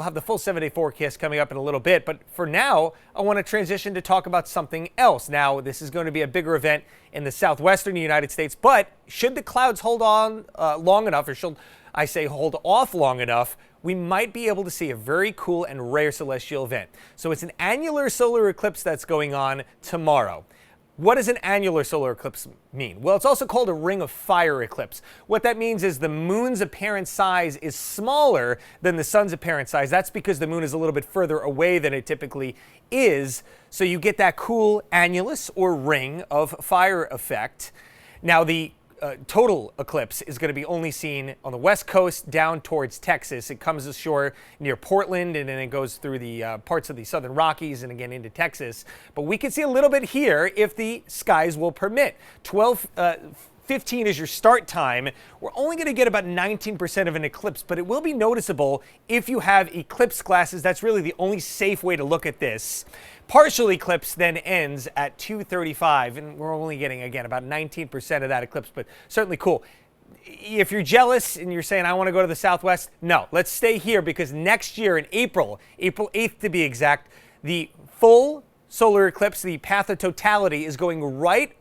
We'll have the full 7-day forecast coming up in a little bit, but for now, I want to transition to talk about something else. Now, this is going to be a bigger event in the southwestern United States, but should the clouds hold on long enough, or should I say hold off long enough, we might be able to see a very cool and rare celestial event. So it's an annular solar eclipse that's going on tomorrow. What does an annular solar eclipse mean? Well, it's also called a ring of fire eclipse. What that means is the moon's apparent size is smaller than the sun's apparent size. That's because the moon is a little bit further away than it typically is. So you get that cool annulus or ring of fire effect. Now, the total eclipse is going to be only seen on the west coast down towards Texas. It comes ashore near Portland, and then it goes through the parts of the southern Rockies and again into Texas. But we can see a little bit here if the skies will permit. 12:15 is your start time. We're only going to get about 19% of an eclipse, but it will be noticeable if you have eclipse glasses. That's really the only safe way to look at this. Partial eclipse then ends at 2:35, and we're only getting, again, about 19% of that eclipse, but certainly cool. If you're jealous and you're saying, I want to go to the southwest, no, let's stay here, because next year in April 8th to be exact, the full solar eclipse, the path of totality, is going right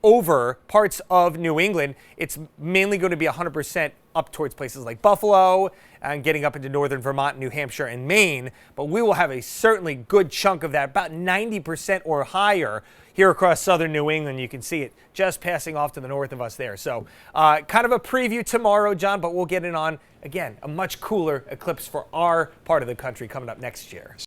over parts of New England. It's mainly going to be 100% up towards places like Buffalo and getting up into northern Vermont, New Hampshire, and Maine. But we will have a certainly good chunk of that, about 90% or higher, here across southern New England. You can see it just passing off to the north of us there. So kind of a preview tomorrow, John, but we'll get in on, again, a much cooler eclipse for our part of the country coming up next year.